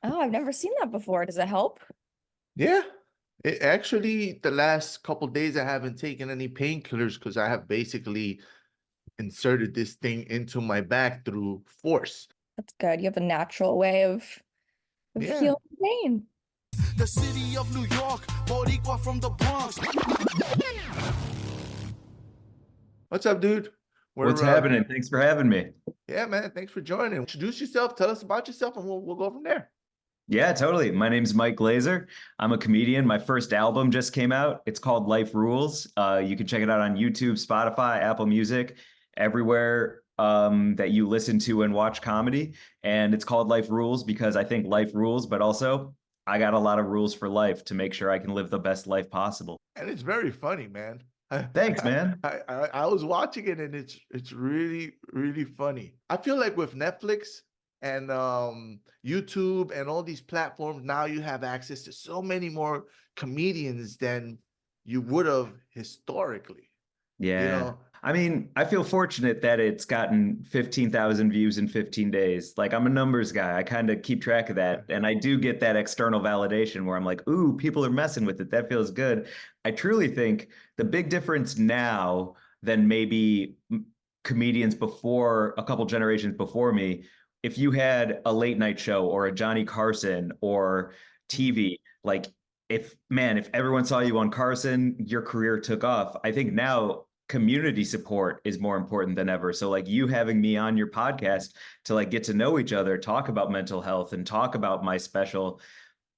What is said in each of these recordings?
Oh, I've never seen that before. Does it help? Yeah. It actually, the last couple days, I haven't taken any painkillers because I have basically inserted this thing into my back through force. That's good. You have a natural way of Yeah. healing pain. The city of New York, Boricua from the Bronx. What's up, dude? What's We're happening? Thanks for having me. yeah, man. Thanks for joining. Introduce yourself. Tell us about yourself, and we'll go from there. Yeah, totally. My name's Mike Glazer. I'm a comedian. My first album just came out. It's called Life Rules. You can check it out on YouTube, Spotify, Apple Music, everywhere that you listen to and watch comedy. And it's called Life Rules because I think life rules, but also I got a lot of rules for life to make sure I can live the best life possible. And it's very funny, man. Thanks, man. I was watching it, and it's really really funny. I feel like with Netflix and YouTube and all these platforms, now you have access to so many more comedians than you would have historically. You Yeah. know, I mean, I feel fortunate that it's gotten 15,000 views in 15 days. Like, I'm a numbers guy. I kind of keep track of that. And I do get that external validation where I'm like, ooh, people are messing with it. That feels good. I truly think the big difference now than maybe comedians before, a couple generations before me, if you had a late night show or a Johnny Carson or TV, like, if everyone saw you on Carson, your career took off. I think now community support is more important than ever. So like you having me on your podcast to like get to know each other, talk about mental health and talk about my special,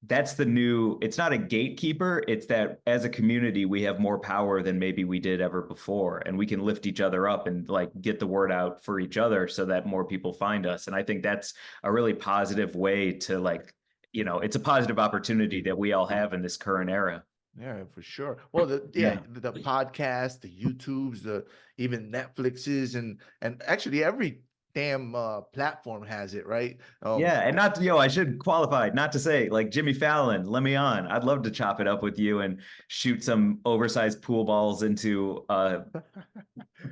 that's the new, it's not a gatekeeper. It's that as a community, we have more power than maybe we did ever before. And we can lift each other up and like get the word out for each other so that more people find us. And I think that's a really positive way to like, it's a positive opportunity that we all have in this current era. yeah, for sure. Well, Yeah. the podcast, the YouTubes, the even Netflixes, and actually every damn platform has it, right? Yeah, and not I should qualify, not to say like Jimmy Fallon, let me on. I'd love to chop it up with you and shoot some oversized pool balls into a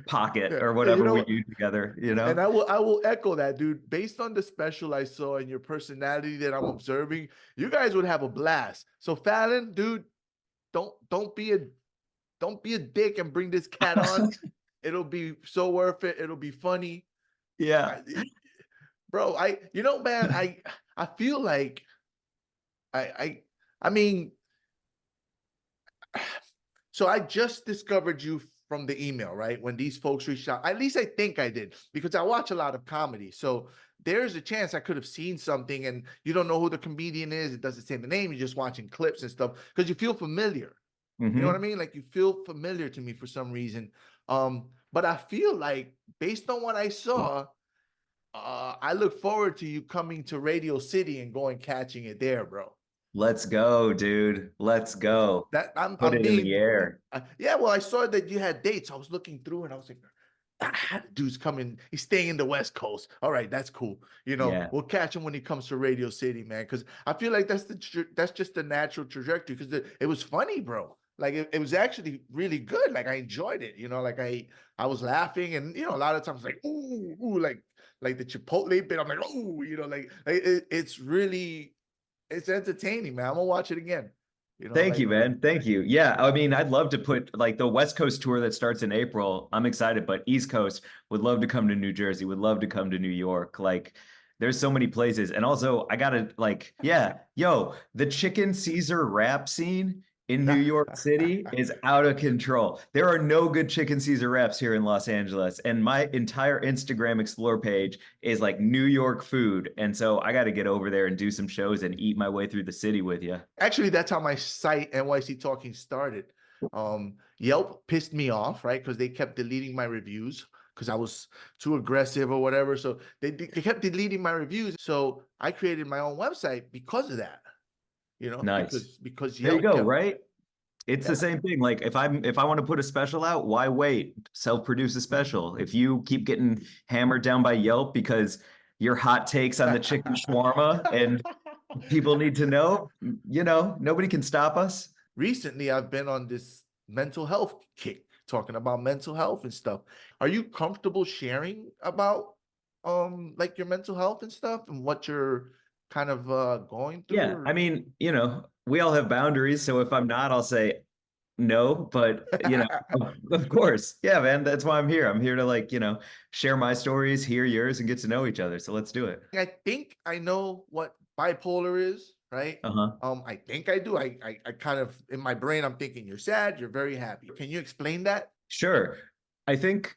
pocket Yeah, or you whatever we know, do together, and I will echo that, dude. Based on the special I saw and your personality that I'm observing, you guys would have a blast. So Fallon, dude, don't be a dick and bring this cat on. It'll be so worth it. It'll be funny. Yeah. I, bro, man, I feel like I I I mean, so I just discovered you from the email, right? When these folks reached out, at least I think I did, because I watch a lot of comedy. So there's a chance I could have seen something, and you don't know who the comedian is. It doesn't say the name. You're just watching clips and stuff because you feel familiar. You know what I Hmm. mean? Like you feel familiar to me for some reason. But I feel like based on what I saw, I look forward to you coming to Radio City and going catching it there, bro. Let's go, dude. Let's go. That Put I'm it in being the air. yeah. Well, I saw that you had dates. I was looking through and I was like, dude's coming. He's staying in the West Coast. All right, that's cool. Yeah. We'll catch him when he comes to Radio City, man. Because I feel like that's just the natural trajectory. Because it was funny, bro. Like it was actually really good. Like I enjoyed it. Like I was laughing, and a lot of times like ooh ooh like the Chipotle bit. I'm like ooh like it's really it's entertaining, man. I'm gonna watch it again. Thank Like you, man. Thank you. Yeah, I mean, I'd love to put like the West Coast tour that starts in April. I'm excited, but East Coast would love to come to New Jersey, would love to come to New York. Like, there's so many places. And also, I gotta like, yeah, the Chicken Caesar rap scene in New York City is out of control. There are no good Chicken Caesar wraps here in Los Angeles. And my entire Instagram Explore page is like New York food. And so I got to get over there and do some shows and eat my way through the city with you. actually, that's how my site NYC Talking started. Yelp pissed me off, right? Because they kept deleting my reviews because I was too aggressive or whatever. So they kept deleting my reviews. So I created my own website because of that. Nice. Because There you Yelp go, kept right? It's yeah. the same thing. Like if I want to put a special out, why wait? Self-produce a special. If you keep getting hammered down by Yelp because your hot takes on the chicken shawarma and people need to know, nobody can stop us. Recently, I've been on this mental health kick, talking about mental health and stuff. Are you comfortable sharing about like your mental health and stuff and what you're kind of going through? Yeah, I mean, we all have boundaries. So if I'm not, I'll say no. But of course, yeah, man. That's why I'm here. I'm here to share my stories, hear yours, and get to know each other. So let's do it. I think I know what bipolar is, right? Uh-huh. I think I do. I kind of in my brain, I'm thinking you're sad, you're very happy. Can you explain that? Sure. I think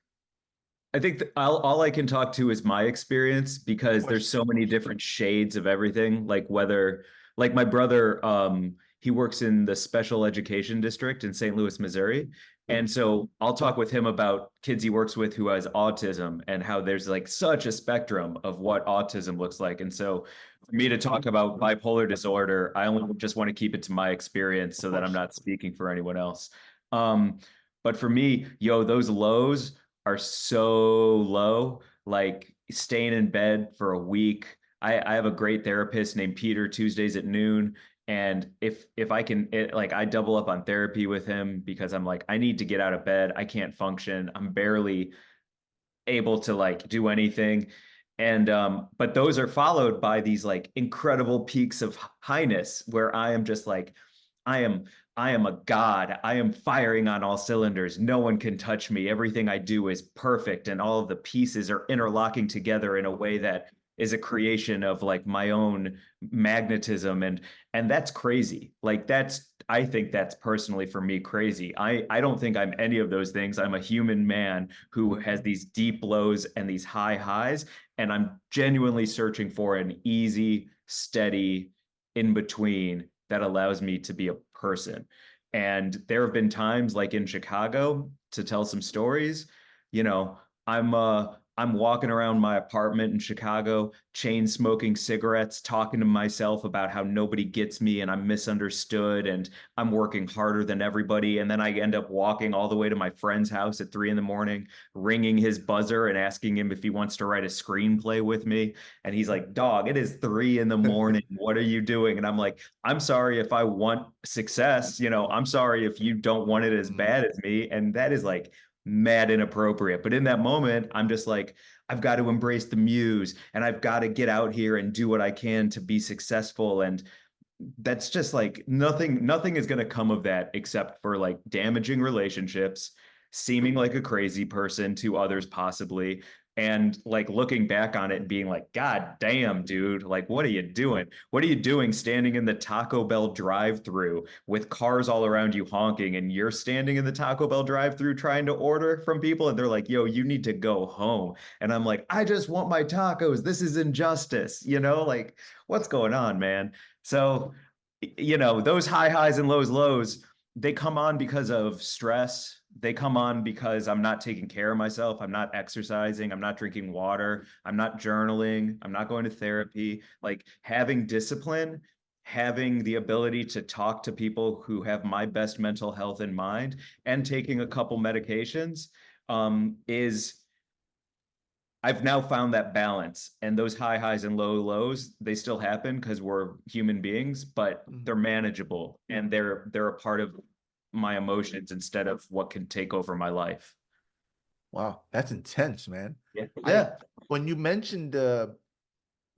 that all I can talk to is my experience because Course. there's so many different shades of everything. Like my brother, he works in the special education district in St. Louis, Missouri. And so I'll talk with him about kids he works with who has autism and how there's like such a spectrum of what autism looks like. And so for me to talk about bipolar disorder, I only just want to keep it to my experience so that I'm not speaking for anyone else. But for me, those lows are so low, like staying in bed for a week. I have a great therapist named Peter Tuesdays at noon. And if I can, I double up on therapy with him because I'm like, I need to get out of bed. I can't function. I'm barely able to do anything. And but those are followed by these incredible peaks of highness where I am just like, I am I am a god. I am firing on all cylinders. No one can touch me. Everything I do is perfect, and all of the pieces are interlocking together in a way that is a creation of my own magnetism, and that's crazy. I think that's personally for me crazy. I don't think I'm any of those things. I'm a human man who has these deep lows and these high highs, and I'm genuinely searching for an easy, steady in between that allows me to be a person. And there have been times like in Chicago, to tell some stories, you know, I'm walking around my apartment in Chicago, chain smoking cigarettes, talking to myself about how nobody gets me and I'm misunderstood and I'm working harder than everybody. And then I end up walking all the way to my friend's house at 3 a.m, ringing his buzzer and asking him if he wants to write a screenplay with me. And he's like, "Dog, it is 3 a.m. What are you doing?" And I'm like, "I'm sorry if I want success. I'm sorry if you don't want it as bad as me." And that is mad inappropriate. But in that moment, I'm just like, I've got to embrace the muse and I've got to get out here and do what I can to be successful. And that's just nothing is going to come of that except for damaging relationships, seeming like a crazy person to others possibly, and looking back on it and being like, God damn, dude, what are you doing? What are you doing standing in the Taco Bell drive-through with cars all around you honking, and you're standing in the Taco Bell drive-through trying to order from people, and they're like, "Yo, you need to go home." And I'm like, "I just want my tacos. This is injustice." What's going on, man? So, those high highs and lows, they come on because of stress. They come on because I'm not taking care of myself. I'm not exercising. I'm not drinking water. I'm not journaling. I'm not going to therapy. Having discipline, having the ability to talk to people who have my best mental health in mind, and taking a couple medications is I've now found that balance. And those high highs and low lows, they still happen because we're human beings, but they're manageable and they're a part of my emotions instead of what can take over my life. Wow, that's intense, man. Yeah. When you mentioned the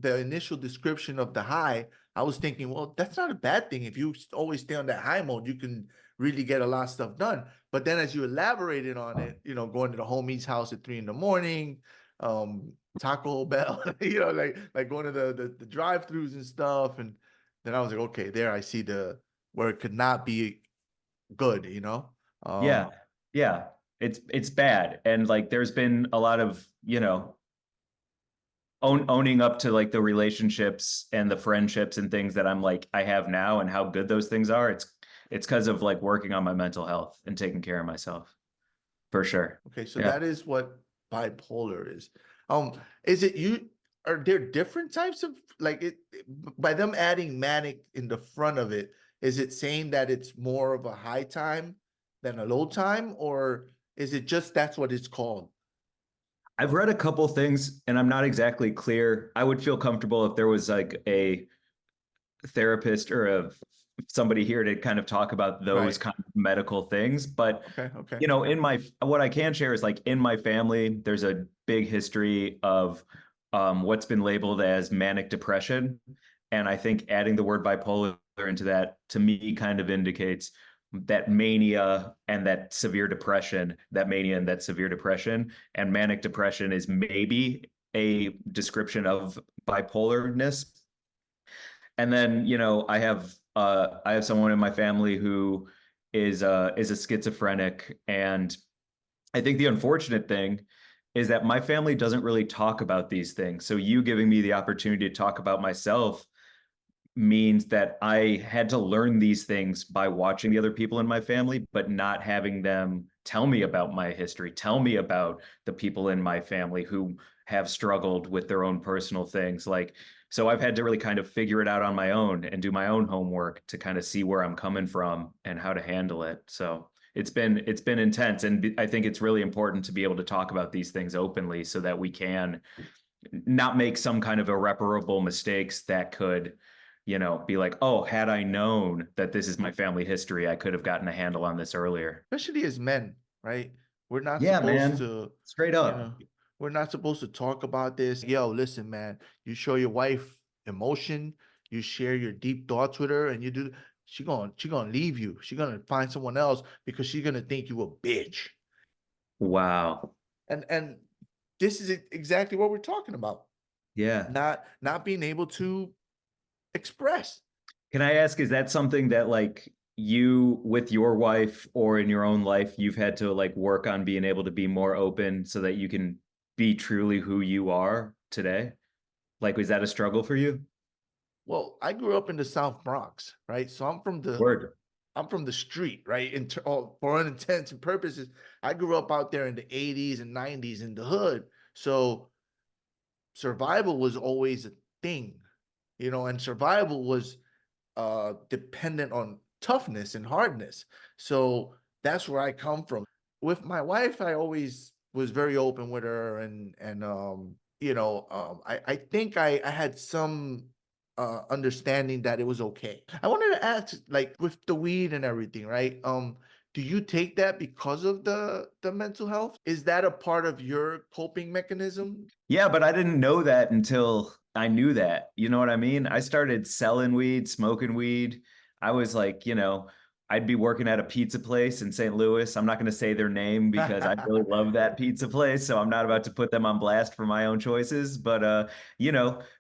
initial description of the high, I was thinking, well, that's not a bad thing. If you always stay on that high mode, you can really get a lot of stuff done. But then as you elaborated on it, going to the homie's house at 3 a.m, Taco Bell, going to the drive-throughs and stuff. And then I was like, okay, there I see where it could not be good, Yeah. It's bad. And there's been a lot of, owning up to the relationships and the friendships and things that I'm I have now and how good those things are. It's because of working on my mental health and taking care of myself, for sure. Okay, so that is what bipolar is. Is it are there different types of by them adding manic in the front of it, is it saying that it's more of a high time than a low time, or is it just that's what it's called? I've read a couple things and I'm not exactly clear. I would feel comfortable if there was a therapist or somebody here to kind of talk about those kind of medical things. But okay. what I can share is in my family, there's a big history of what's been labeled as manic depression. And I think adding the word bipolar into that, to me, kind of indicates that mania and that severe depression, that mania and that severe depression. And manic depression is maybe a description of bipolarness. And then, I have someone in my family who is a schizophrenic. And I think the unfortunate thing is that my family doesn't really talk about these things. So you giving me the opportunity to talk about myself means that I had to learn these things by watching the other people in my family, but not having them tell me about my history, tell me about the people in my family who have struggled with their own personal things. Like, so I've had to really kind of figure it out on my own and do my own homework to kind of see where I'm coming from and how to handle it. So it's been intense. And I think it's really important to be able to talk about these things openly so that we can not make some kind of irreparable mistakes that could, be like, oh, had I known that this is my family history, I could have gotten a handle on this earlier. Especially as men, right? We're not Yeah, supposed man. to, Straight you up. know, we're not supposed to talk about this. Yo, listen, man, you show your wife emotion, you share your deep thoughts with her, and you do, she gonna leave you. She's gonna find someone else because she's gonna think you a bitch. Wow. And this is exactly what we're talking about. Yeah. Not being able to express. Can I ask, is that something that like you with your wife or in your own life, you've had to like work on being able to be more open so that you can be truly who you are today? Like, was that a struggle for you? Well, I grew up in the South Bronx, right? So Word. I'm from the street, right? For all intents and purposes, I grew up out there in the 80s and 90s in the hood. So survival was always a thing, and survival was dependent on toughness and hardness. So that's where I come from. With my wife, I always was very open with her, I think I had some understanding that it was okay. I wanted to ask, like with the weed and everything, right? Do you take that because of the mental health? Is that a part of your coping mechanism? Yeah, but I didn't know that until I knew that. You know what I mean? I started selling weed, smoking weed. I was like, I'd be working at a pizza place in St. Louis. I'm not going to say their name because I really love that pizza place. So I'm not about to put them on blast for my own choices. But,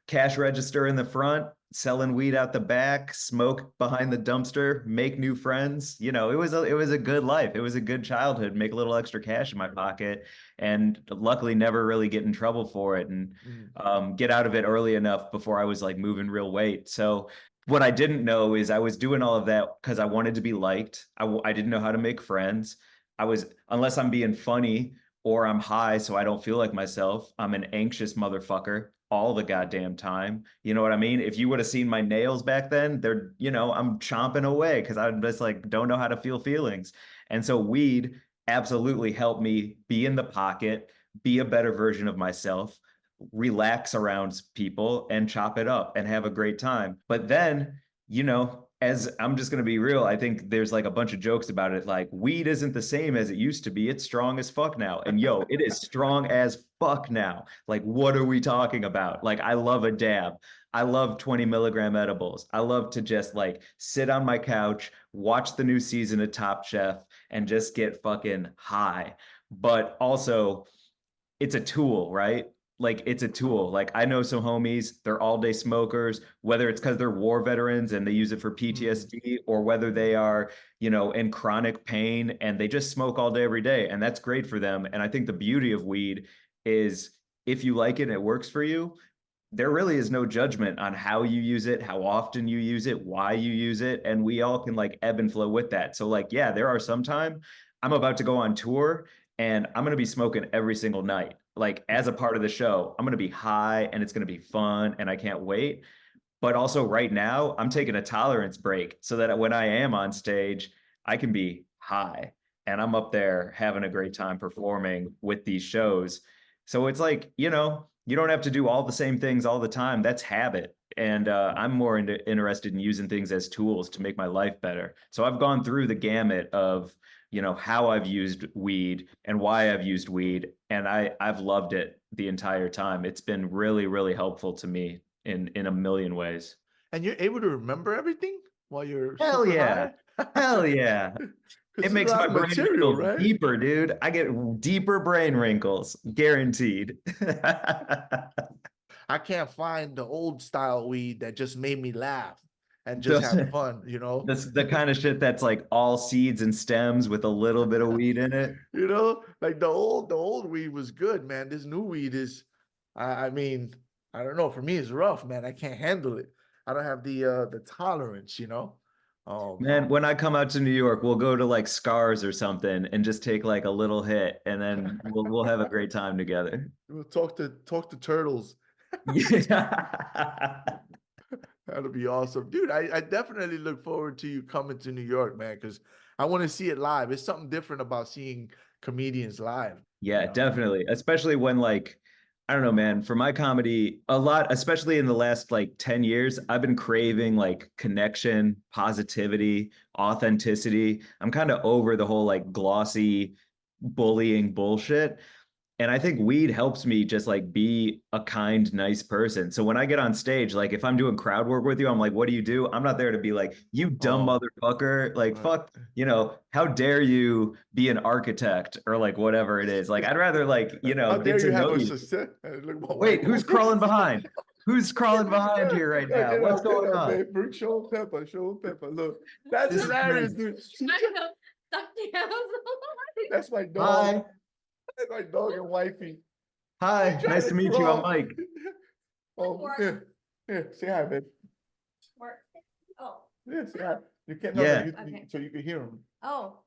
cash register in the front, selling weed out the back, smoke behind the dumpster, make new friends. It was a good life. It was a good childhood, make a little extra cash in my pocket, and luckily never really get in trouble for it, and get out of it early enough before I was like moving real weight. So what I didn't know is I was doing all of that because I wanted to be liked. I didn't know how to make friends. Unless I'm being funny or I'm high, so I don't feel like myself, I'm an anxious motherfucker all the goddamn time. You know what I mean? If you would have seen my nails back then, I'm chomping away because I just like don't know how to feel feelings. And so weed absolutely helped me be in the pocket, be a better version of myself, relax around people and chop it up and have a great time. But then, as I'm just going to be real, I think there's like a bunch of jokes about it. Like, weed isn't the same as it used to be. It's strong as fuck now. And yo, it is strong as fuck now. Like, what are we talking about? Like, I love a dab. I love 20 milligram edibles. I love to just like sit on my couch, watch the new season of Top Chef, and just get fucking high. But also, it's a tool, right? Like, it's a tool. Like, I know some homies, they're all day smokers, whether it's because they're war veterans and they use it for PTSD, or whether they are, in chronic pain and they just smoke all day, every day. And that's great for them. And I think the beauty of weed is if you like it and it works for you, there really is no judgment on how you use it, how often you use it, why you use it. And we all can like ebb and flow with that. So like, yeah, there are some time I'm about to go on tour and I'm going to be smoking every single night. Like, as a part of the show, I'm going to be high and it's going to be fun and I can't wait. But also right now, I'm taking a tolerance break so that when I am on stage, I can be high and I'm up there having a great time performing with these shows. So it's like, you don't have to do all the same things all the time. That's habit. And I'm more interested in using things as tools to make my life better. So I've gone through the gamut of, how I've used weed and why I've used weed. And I've loved it the entire time. It's been really, really helpful to me in a million ways. And you're able to remember everything while you're Hell super yeah. high? Hell yeah. 'Cause It it's a makes lot my of brain material, wrinkles right? deeper, dude. I get deeper brain wrinkles, guaranteed. I can't find the old style weed that just made me laugh and just have Doesn't fun, you know? That's the kind of shit that's like all seeds and stems with a little bit of weed in it. You know, like the old weed was good, man. This new weed is, I mean, I don't know. For me, it's rough, man. I can't handle it. I don't have the tolerance, you know. Man, when I come out to New York, we'll go to like Scars or something and just take like a little hit and then we'll have a great time together. we'll talk to turtles. Yeah. That'll be awesome, dude. I definitely look forward to you coming to New York, man, because I want to see it live. It's something different about seeing comedians live. Yeah, You know? definitely. Especially when like I don't know, man, for my comedy, a lot, especially in the last like 10 years, I've been craving like connection, positivity, authenticity. I'm kind of over the whole like glossy bullying bullshit. And I think weed helps me just like be a kind, nice person. So when I get on stage, like if I'm doing crowd work with you, I'm like, what do you do? I'm not there to be like, you dumb Oh, motherfucker. Like, uh, fuck, how dare you be an architect or like whatever it is. Like, I'd rather like, how get dare to you have know a you. success? Look at my Wait, wife. who's crawling behind? Who's crawling behind here right now? Get What's up, going on? babe. Bring show 'em Pepper. Show 'em Pepper. Look, that's This is hilarious, crazy. dude. I know. Stuck down. That's my dog. Hi. That's my dog and wifey. Hi. They trying Nice to to meet you. I'm crawl. Mike. Oh, here, say hi, babe. Work. Oh, Yeah, say hi. You can't know Yeah. that Okay. so you can hear him. oh.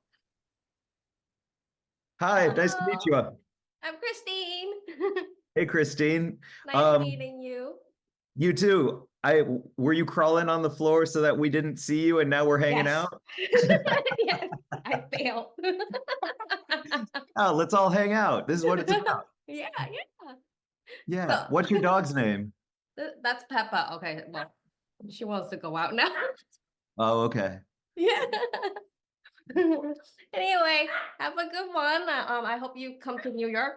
Hi. Nice to meet you. I'm Christine. Hey, Christine. Nice Um, meeting you. You too. Were you crawling on the floor so that we didn't see you and now we're hanging Yes. out? Yes, I failed. Oh, let's all hang out. This is what it's about. Yeah, yeah. Yeah. So- What's your dog's name? That's Peppa. Okay, well, she wants to go out now. Oh, okay. Yeah. Anyway, have a good one. I hope you come to New York.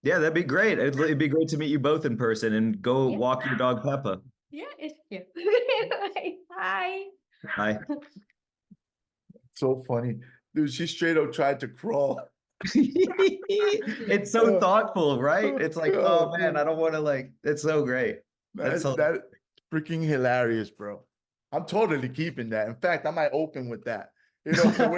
Yeah, that'd be great. It'd be great to meet you both in person and go Yeah. walk your dog Peppa. Yeah, it's here. Bye. Hi. So funny. Dude, she straight up tried to crawl. It's so thoughtful, right? It's like, oh man, dude. I don't want to like, it's so great. That's so That freaking hilarious, bro. I'm totally keeping that. In fact, I might open with that. You know, so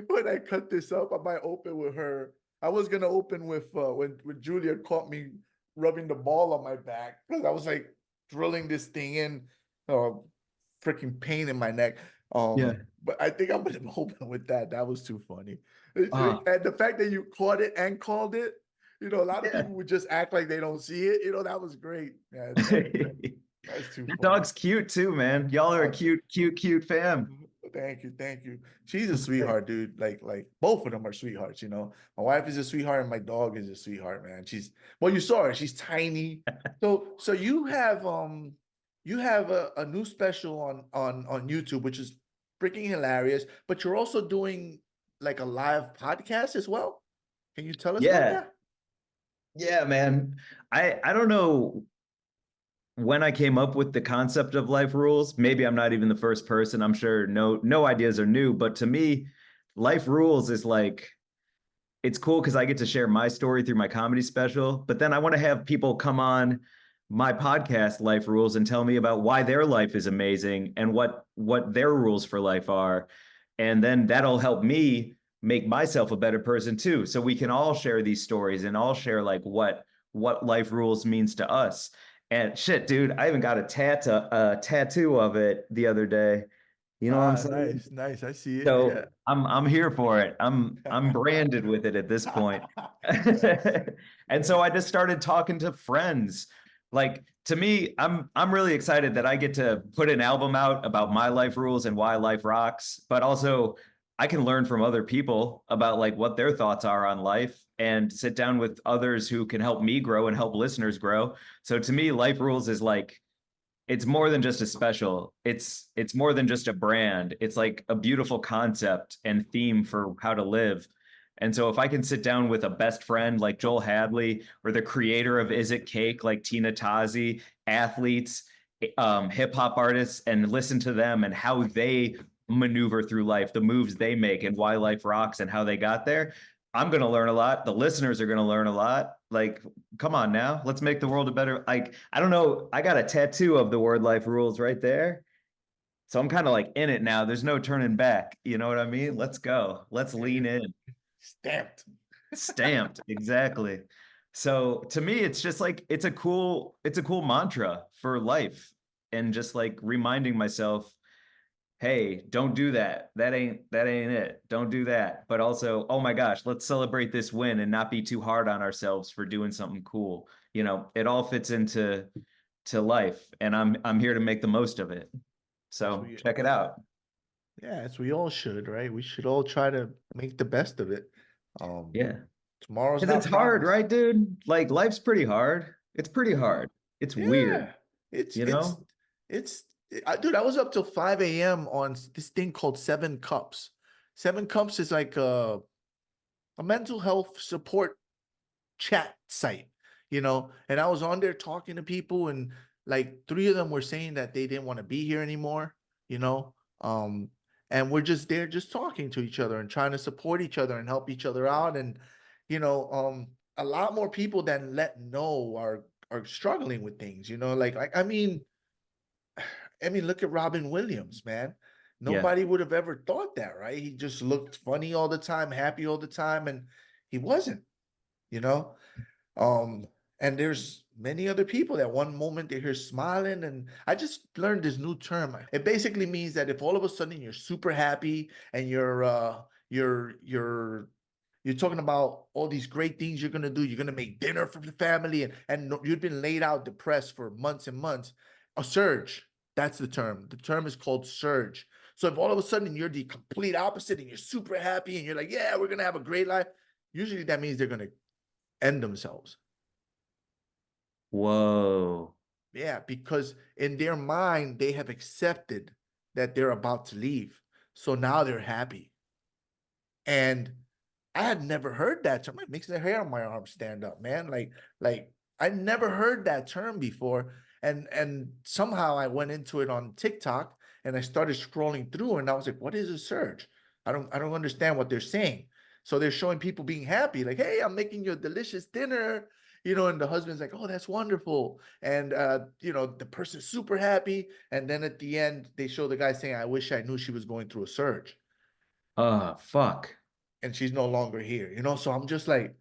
when I cut this up, I might open with her. I was gonna open with when Julia caught me rubbing the ball on my back because I was like drilling this thing in, freaking pain in my neck. Yeah. But I think I'm gonna open with that. That was too funny. Oh. And the fact that you caught it and called it, a lot of Yeah. people would just act like they don't see it. That was great. Yeah, that's too Your funny. dog's cute too, man. Y'all are a cute fam. Thank you. She's a sweetheart, dude. Like both of them are sweethearts. My wife is a sweetheart and my dog is a sweetheart, man. Well, you saw her. She's tiny. So you have a new special on YouTube, which is freaking hilarious. But you're also doing like a live podcast as well. Can you tell us about Yeah. that? Yeah, man. I don't know when I came up with the concept of life rules. Maybe I'm not even the first person. I'm sure no ideas are new, but to me, life rules is like it's cool because I get to share my story through my comedy special, but then I want to have people come on my podcast, Life Rules, and tell me about why their life is amazing and what their rules for life are. And then that'll help me make myself a better person too. So we can all share these stories and all share like what life rules means to us. And shit, dude, I even got a tattoo of it the other day. You know what I'm saying? Nice. I see it. So Yeah. I'm here for it. I'm branded with it at this point. And so I just started talking to friends. Like to me, I'm really excited that I get to put an album out about my life rules and why life rocks, but also I can learn from other people about like what their thoughts are on life and sit down with others who can help me grow and help listeners grow. So to me, life rules is like it's more than just a special. It's more than just a brand. It's like a beautiful concept and theme for how to live. And so if I can sit down with a best friend like Joel Hadley or the creator of Is It Cake like Tina Tazi, athletes, hip hop artists and listen to them and how they maneuver through life, the moves they make and why life rocks and how they got there, I'm going to learn a lot. The listeners are going to learn a lot. Like, come on now, let's make the world a better, like, I don't know. I got a tattoo of the word life rules right there. So I'm kind of like in it now. There's no turning back. You know what I mean? Let's go. Let's lean in. Stamped. Stamped. Exactly. So to me, it's just like it's a cool mantra for life. And just like reminding myself, hey, don't do that. That ain't it. Don't do that. But also, oh my gosh, let's celebrate this win and not be too hard on ourselves for doing something cool. You know, it all fits into life, and I'm here to make the most of it. So check it out. Yeah, as we all should, right? We should all try to make the best of it. Yeah. Tomorrow's Because not it's hard, promised. right, dude? Like life's pretty hard. It's pretty hard. It's weird, Yeah, it's you know? dude, I was up till 5 a.m. on this thing called Seven Cups. Seven Cups is like a mental health support chat site, and I was on there talking to people, and like 3 of them were saying that they didn't want to be here anymore, you know. And we're just there just talking to each other and trying to support each other and help each other out. And a lot more people than let know are struggling with things, like I mean, look at Robin Williams, man. Yeah. Nobody would have ever thought that, right? He just looked funny all the time, happy all the time, and he wasn't, you know. Um, and there's many other people that one moment they're here smiling, and I just learned this new term. It basically means that if all of a sudden you're super happy and you're talking about all these great things you're gonna do, you're gonna make dinner for the family, and you've been laid out depressed for months and months, a surge. That's the term. The term is called surge. So if all of a sudden you're the complete opposite and you're super happy and you're like, yeah, we're gonna have a great life, usually that means they're gonna end themselves. Whoa. Yeah, because in their mind, they have accepted that they're about to leave. So now they're happy. And I had never heard that term. It makes the hair on my arm stand up, man. Like I never heard that term before. And somehow I went into it on TikTok and I started scrolling through and I was like, what is a surge? I don't understand what they're saying. So they're showing people being happy, like, hey, I'm making you a delicious dinner, and the husband's like, oh, that's wonderful. And the person's super happy. And then at the end, they show the guy saying, I wish I knew she was going through a surge. Oh, fuck. And she's no longer here, so I'm just like,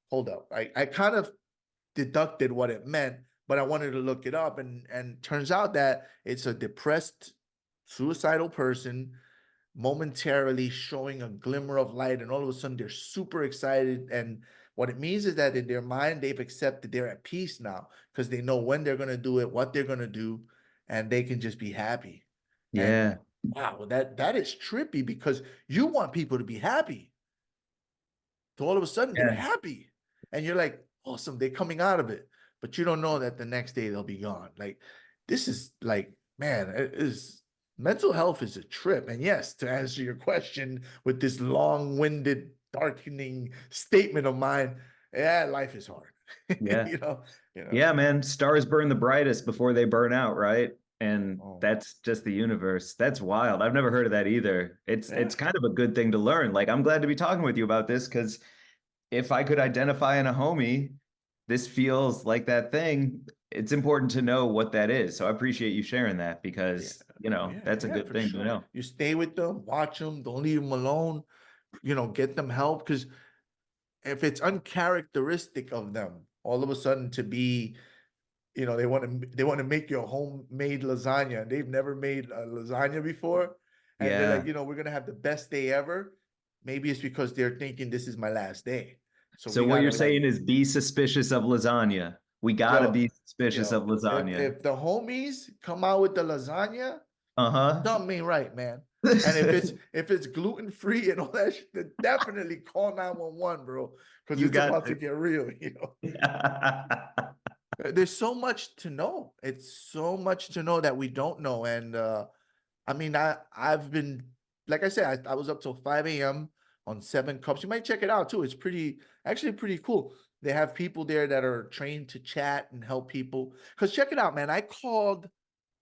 hold up. I kind of deducted what it meant, but I wanted to look it up, and turns out that it's a depressed, suicidal person momentarily showing a glimmer of light, and all of a sudden they're super excited. And what it means is that in their mind, they've accepted they're at peace now because they know when they're going to do it, what they're going to do, and they can just be happy. Yeah. And wow, that is trippy because you want people to be happy. So all of a sudden they're happy and you're like, awesome, they're coming out of it. But you don't know that the next day they'll be gone. Like, this is like, man, mental health is a trip. And yes, to answer your question with this long-winded, darkening statement of mine, yeah, life is hard. Yeah. You know. Yeah, man. Stars burn the brightest before they burn out, right? And Oh. that's just the universe. That's wild. I've never heard of that either. It's kind of a good thing to learn. Like, I'm glad to be talking with you about this because if I could identify in a homie, this feels like that thing. It's important to know what that is. So I appreciate you sharing that because, that's a good thing to know. You stay with them, watch them, don't leave them alone, get them help. Because if it's uncharacteristic of them, all of a sudden to be, they want to make your homemade lasagna and they've never made a lasagna before. And they're like, we're going to have the best day ever. Maybe it's because they're thinking this is my last day. So what you're saying is be suspicious of lasagna. We gotta be suspicious of lasagna. If the homies come out with the lasagna, something ain't right, man. And if it's gluten free and all that shit, then definitely call 911, bro, because it's about to get real. There's so much to know. It's so much to know that we don't know. And I mean, I've been, like I said, I was up till 5 a.m. on 7 Cups. You might check it out too. It's actually pretty cool. They have people there that are trained to chat and help people. Because check it out, man. I called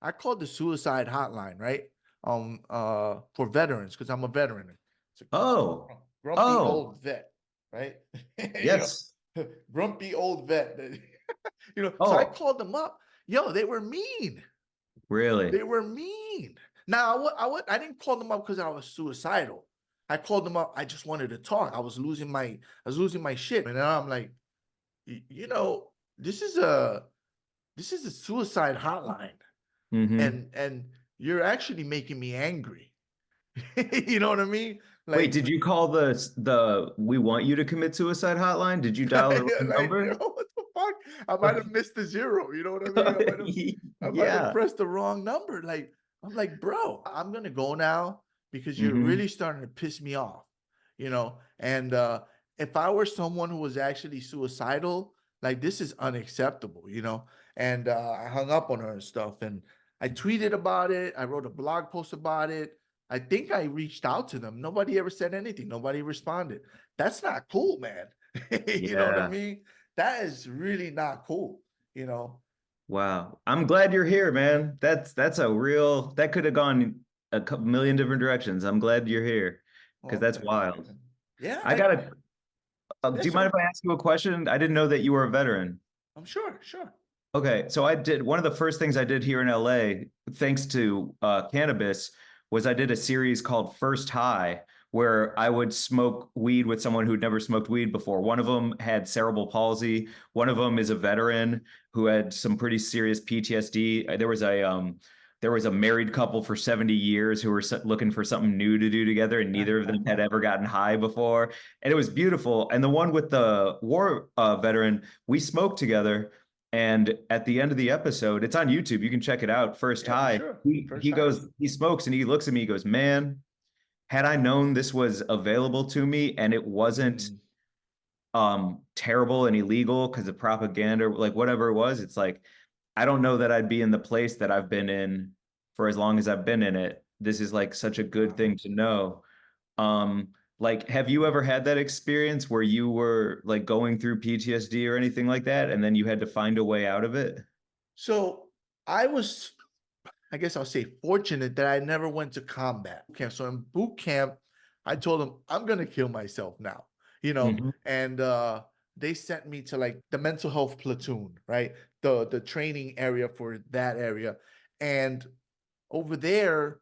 I called the suicide hotline, right? For veterans, because I'm a veteran. It's a Oh, grumpy oh, old vet, right? yes. Grumpy old vet. So I Oh, called them up. Yo, they were mean. really? They were mean. Now, I didn't call them up because I was suicidal. I called them up. I just wanted to talk. I was losing my shit, and now I'm like, you know, this is a suicide hotline, Mm-hmm. and you're actually making me angry. You know what I mean? Wait, Like, did you call the "We want you to commit suicide" hotline? Did you dial the yeah, wrong like, number? what the fuck? I might have missed the zero. You know what I mean? I might have Yeah. pressed the wrong number. Like, I'm like, bro, I'm gonna go now because you're Mm-hmm. really starting to piss me off. And if I were someone who was actually suicidal, like this is unacceptable. And I hung up on her and stuff, and I tweeted about it. I wrote a blog post about it. I think I reached out to them. Nobody ever said anything. Nobody responded. That's not cool, man. You know what I Yeah. mean? That is really not cool. Wow. I'm glad you're here, man. That's a real that could have gone a couple million different directions. I'm glad you're here because Well, that's thank you, wild. man. Yeah, I gotta. Do yes, you mind sir. if I ask you a question? I didn't know that you were a veteran. I'm sure. Okay, so I did one of the first things I did here in LA, thanks to cannabis, was I did a series called First High, where I would smoke weed with someone who'd never smoked weed before. One of them had cerebral palsy. One of them is a veteran who had some pretty serious PTSD. There was a married couple for 70 years who were looking for something new to do together, and neither of them had ever gotten high before. And it was beautiful. And the one with the war veteran, we smoked together. And at the end of the episode, it's on YouTube. You can check it out. First Yeah, for High. sure. First He time. goes, he smokes and he looks at me, he goes, "Man, had I known this was available to me and it wasn't Mm, terrible and illegal because of propaganda, like whatever it was, it's like I don't know that I'd be in the place that I've been in for as long as I've been in it. This is like such a good wow. thing to know." Um, like, have you ever had that experience where you were like going through PTSD or anything like that, and then you had to find a way out of it? So I was, I guess I'll say, fortunate that I never went to combat camp. So in boot camp, I told them I'm gonna kill myself now, Mhm. and they sent me to like the mental health platoon, right? The training area for that area. And over there,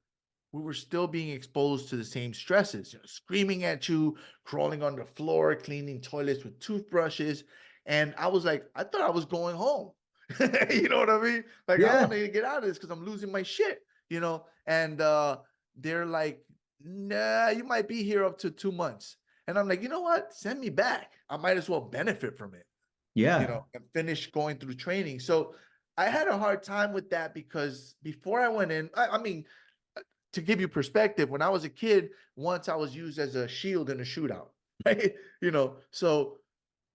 we were still being exposed to the same stresses, screaming at you, crawling on the floor, cleaning toilets with toothbrushes. And I was like, I thought I was going home. You know what I mean? Like, I want Yeah. to get out of this because I'm losing my shit. And they're like, nah, you might be here up to 2 months. And I'm like, you know what? Send me back. I might as well benefit from it, Yeah. and finish going through training. So I had a hard time with that because before I went in, I mean, to give you perspective, when I was a kid, once I was used as a shield in a shootout, right? So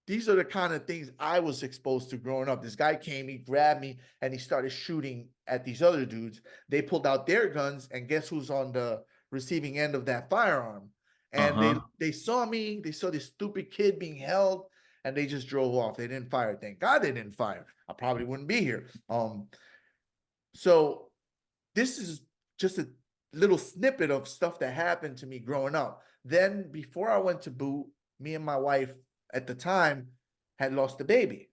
these are the kind of things I was exposed to growing up. This guy came, he grabbed me, and he started shooting at these other dudes. They pulled out their guns, and guess who's on the receiving end of that firearm? And they Uh-huh. they saw me, they saw this stupid kid being held, and they just drove off. They didn't fire. Thank God they didn't fire. I probably wouldn't be here. So this is just a little snippet of stuff that happened to me growing up. Then before I went to boot, me and my wife at the time had lost a baby.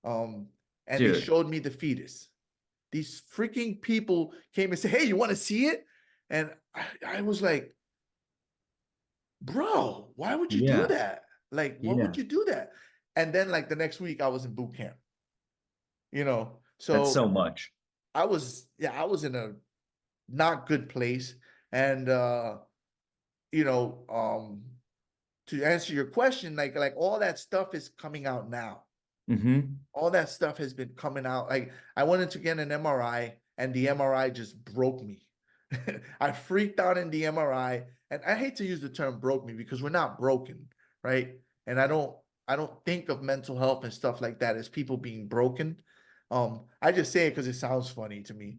Um, and they Dude. showed me the fetus. These freaking people came and said, "Hey, you want to see it?" And I was like, "Bro, why would you do Yeah. that? Like, why Yeah. would you do that?" And then like the next week I was in boot camp, you know. That's So so much. I was in a not good place. And you know, to answer your question, like all that stuff is coming out now. Mm-hmm. All that stuff has been coming out. Like I wanted to get an MRI, and the MRI just broke me. I freaked out in the MRI, and I hate to use the term broke me because we're not broken, right? And I don't think of mental health and stuff like that as people being broken. I just say it because it sounds funny to me,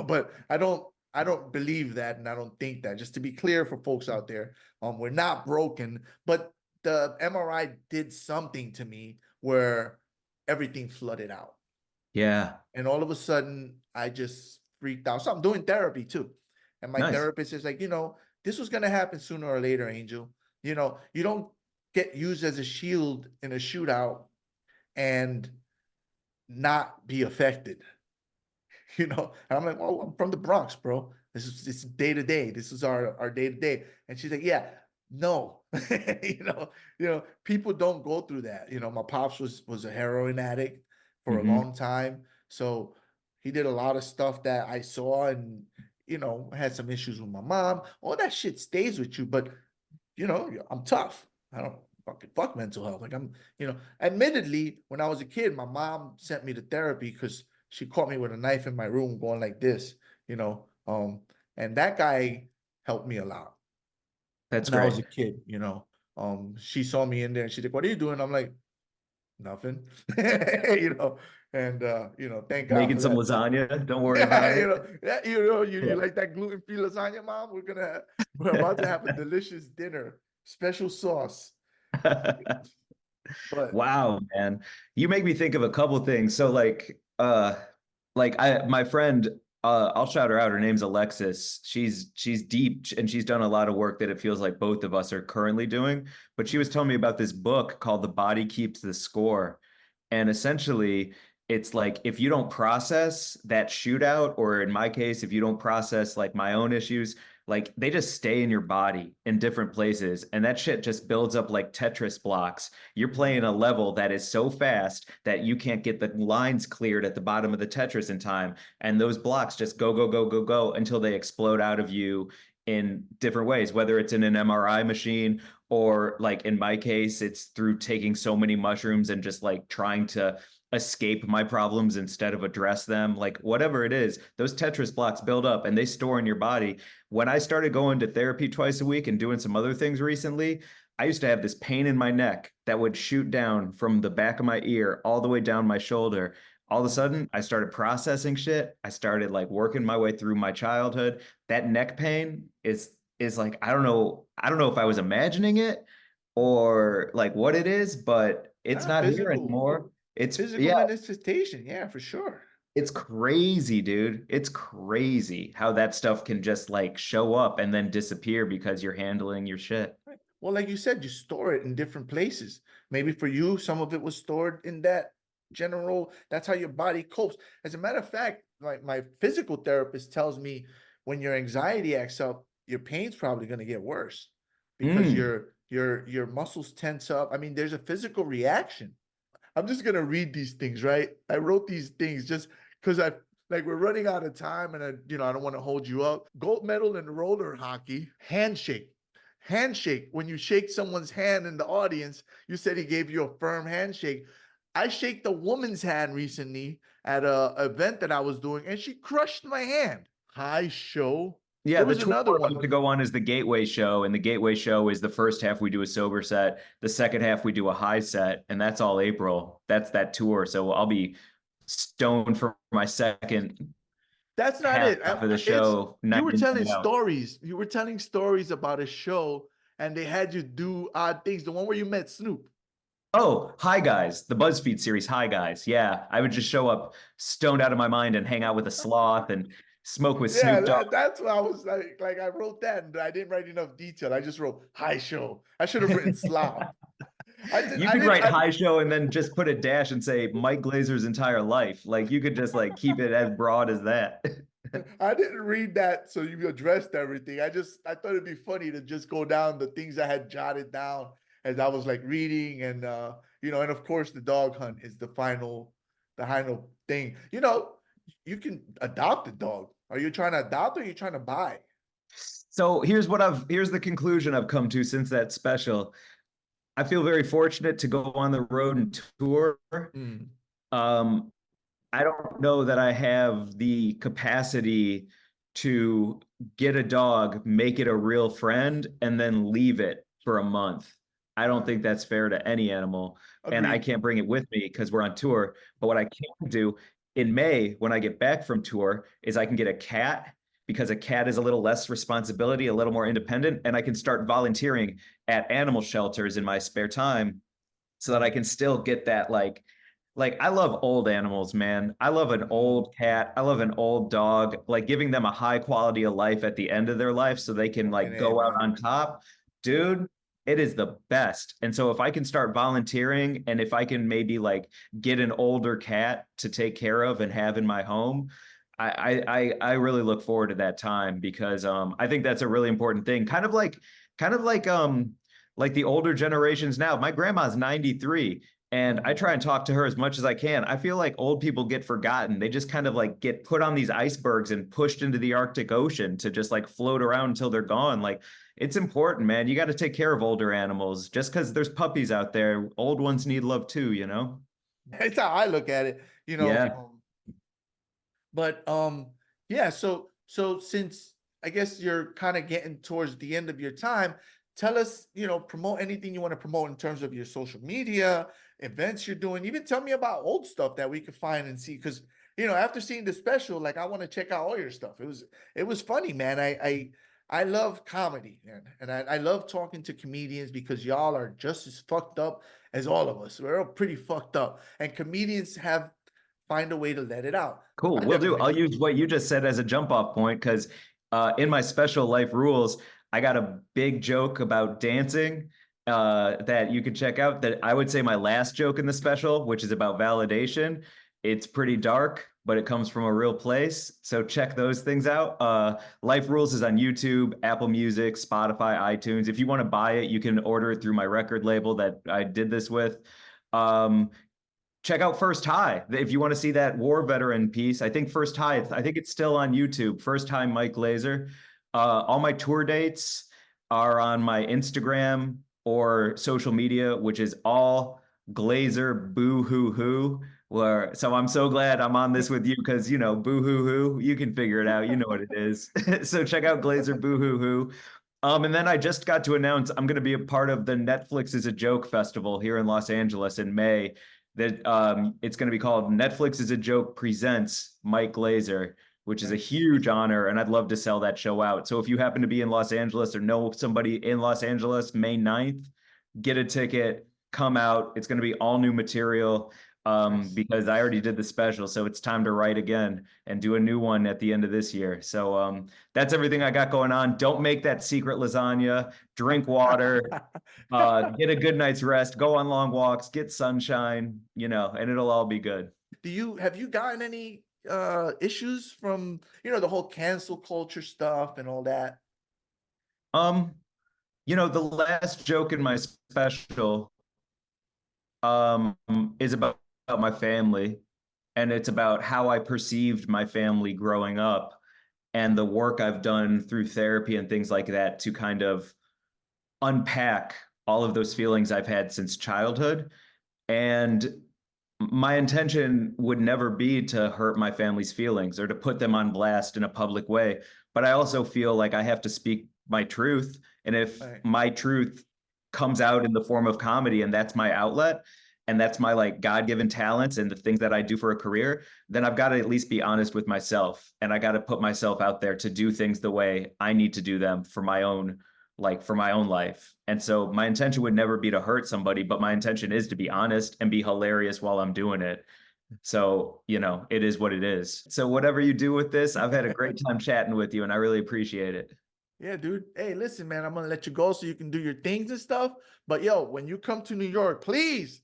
but I don't believe that, and I don't think that. Just to be clear for folks out there, we're not broken, but the MRI did something to me where everything flooded out. Yeah. And all of a sudden, I just freaked out. So I'm doing therapy too. And my Nice. therapist is like, this was gonna happen sooner or later, Angel. You don't get used as a shield in a shootout and not be affected. And I'm like, well, I'm from the Bronx, bro. It's day to day. This is our day to day. And she's like, yeah, no, people don't go through that. My pops was a heroin addict for a long time. So he did a lot of stuff that I saw and, had some issues with my mom. All that shit stays with you, but I'm tough. I don't fuck mental health. Like admittedly, when I was a kid, my mom sent me to therapy because she caught me with a knife in my room going like this, and that guy helped me a lot. That's when I was great. a kid, she saw me in there and she's like, what are you doing? I'm like, nothing, and thank God Making for some that. lasagna. Don't worry about it. You like that gluten-free lasagna, Mom? We're about to have a delicious dinner, special sauce. But Wow, man. You make me think of a couple things. So my friend, I'll shout her out. Her name's Alexis. She's deep and she's done a lot of work that it feels like both of us are currently doing. But she was telling me about this book called The Body Keeps the Score. And essentially, it's like if you don't process that shootout, or in my case, if you don't process like my own issues, like they just stay in your body in different places. And that shit just builds up like Tetris blocks. You're playing a level that is so fast that you can't get the lines cleared at the bottom of the Tetris in time. And those blocks just go, go, go, go, go until they explode out of you in different ways, whether it's in an MRI machine or like in my case, it's through taking so many mushrooms and just like trying to escape my problems instead of address them. Like whatever it is, those Tetris blocks build up and they store in your body. When I started going to therapy twice a week and doing some other things recently, I used to have this pain in my neck that would shoot down from the back of my ear all the way down my shoulder. All of a sudden, I started processing shit. I started like working my way through my childhood. That neck pain is like, I don't know if I was imagining it or like what it is, but it's not here anymore. It's physical manifestation. Yeah, for sure. It's crazy, dude. It's crazy how that stuff can just like show up and then disappear because you're handling your shit. Right. Well, like you said, you store it in different places. Maybe for you, some of it was stored in that general, that's how your body copes. As a matter of fact, like my physical therapist tells me when your anxiety acts up, your pain's probably going to get worse because your muscles tense up. I mean, there's a physical reaction. I'm just gonna read these things, right? I wrote these things just because we're running out of time and I don't want to hold you up. Gold medal in roller hockey, handshake. Handshake. When you shake someone's hand in the audience, you said he gave you a firm handshake. I shaked a woman's hand recently at a event that I was doing, and she crushed my hand. High show. Yeah, There was another one to go on is the Gateway Show, and the Gateway Show is the first half we do a sober set, the second half we do a high set, and that's all April. That's that tour. So I'll be stoned for my second. That's not it. Half of the show. You were telling out. stories. You were telling stories about a show, and they had you do odd things. The one where you met Snoop. Oh, Hi Guys, the BuzzFeed series Hi Guys. Yeah, I would just show up stoned out of my mind and hang out with a sloth and smoke with Snoop Dogg. That's what I was like I wrote that and I didn't write enough detail. I just wrote high show. I should have written sloth. You could write high show and then just put a dash and say Mike Glazer's entire life. Like you could just like keep it as broad as that. I didn't read that, so you addressed everything. I thought it'd be funny to just go down the things I had jotted down as I was like reading, and and of course the dog hunt is the final thing. You can adopt a dog. Are you trying to adopt or are you trying to buy? So here's the conclusion I've come to since that special. I feel very fortunate to go on the road and tour. I don't know that I have the capacity to get a dog, make it a real friend, and then leave it for a month. I don't think that's fair to any animal. Agreed. And I can't bring it with me because we're on tour. But what I can do in May, when I get back from tour, is I can get a cat, because a cat is a little less responsibility, a little more independent, and I can start volunteering at animal shelters in my spare time so that I can still get that like Like, I love old animals, man. I love an old cat. I love an old dog, like giving them a high quality of life at the end of their life so they can like And go out man. on top. Dude, it is the best. And so if I can start volunteering and if I can maybe like get an older cat to take care of and have in my home, I really look forward to that time because I think that's a really important thing. Kind of like the older generations now. My grandma's 93 and I try and talk to her as much as I can. I feel like old people get forgotten. They just kind of like get put on these icebergs and pushed into the Arctic Ocean to just like float around until they're gone. Like, it's important, man. You got to take care of older animals. Just because there's puppies out there, old ones need love too, you know? That's how I look at it, you know. Yeah. But yeah, so since I guess you're kind of getting towards the end of your time, tell us, you know, promote anything you want to promote in terms of your social media, events you're doing. Even tell me about old stuff that we could find and see. Because, you know, after seeing the special, like I want to check out all your stuff. It was funny, man. I love comedy, man. And I love talking to comedians because y'all are just as fucked up as all of us. We're all pretty fucked up. And comedians find a way to let it out. Cool. I Will do. I'll definitely- use what you just said as a jump off point because in my special Life Rules, I got a big joke about dancing that you could check out. That I would say my last joke in the special, which is about validation. It's pretty dark, but it comes from a real place. So check those things out. Life Rules is on YouTube, Apple Music, Spotify, iTunes. If you want to buy it, you can order it through my record label that I did this with. Check out First High if you want to see that war veteran piece. I think First High, I think it's still on YouTube. First High Mike Glazer. All my tour dates are on my Instagram or social media, which is all Glazer boo hoo hoo. So I'm so glad I'm on this with you because, you know, boo hoo hoo, you can figure it out. You know what it is. So check out Glazer boo hoo hoo. And then I just got to announce I'm going to be a part of the Netflix is a Joke Festival here in Los Angeles in May. That it's going to be called Netflix is a Joke Presents Mike Glazer, which is a huge honor, and I'd love to sell that show out. So if you happen to be in Los Angeles or know somebody in Los Angeles, May 9th, get a ticket, come out. It's going to be all new material because I already did the special, so it's time to write again and do a new one at the end of this year. So that's everything I got going on. Don't make that secret lasagna. Drink water. Get a good night's rest. Go on long walks. Get sunshine. You know, and it'll all be good. Have you gotten any issues from, you know, the whole cancel culture stuff and all that? You know, the last joke in my special is about my family, and it's about how I perceived my family growing up and the work I've done through therapy and things like that to kind of unpack all of those feelings I've had since childhood. And my intention would never be to hurt my family's feelings or to put them on blast in a public way. But I also feel like I have to speak my truth. And if my truth comes out in the form of comedy and that's my outlet and that's my like God-given talents and the things that I do for a career, then I've got to at least be honest with myself. And I got to put myself out there to do things the way I need to do them for my own life. And so my intention would never be to hurt somebody, but my intention is to be honest and be hilarious while I'm doing it. So, you know, it is what it is. So whatever you do with this, I've had a great time chatting with you and I really appreciate it. Yeah, dude. Hey, listen, man, I'm going to let you go so you can do your things and stuff. But yo, when you come to New York, please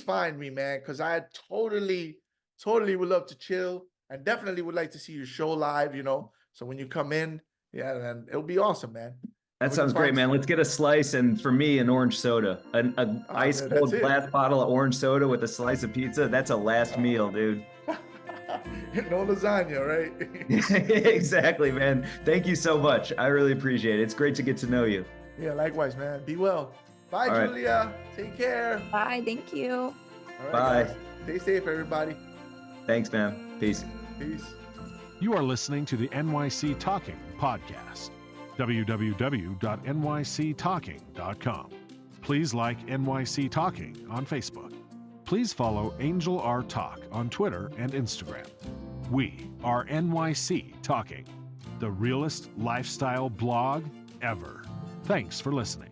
find me, man, because I totally would love to chill. I definitely would like to see your show live, you know. So when you come in, yeah, man, it'll be awesome, man. That sounds great, man. Let's get a slice, and for me, an orange soda, an ice cold glass bottle of orange soda with a slice of pizza. That's a last meal, dude. No lasagna, right? Exactly, man. Thank you so much. I really appreciate it. It's great to get to know you. Yeah, likewise, man. Be well. Bye, All Julia. Take care. Bye. Thank you. All right, Bye. guys. Stay safe, everybody. Thanks, man. Peace. Peace. You are listening to the NYC Talking podcast. www.nyctalking.com. Please like NYC Talking on Facebook. Please follow Angel R Talk on Twitter and Instagram. We are NYC Talking, the realest lifestyle blog ever. Thanks for listening.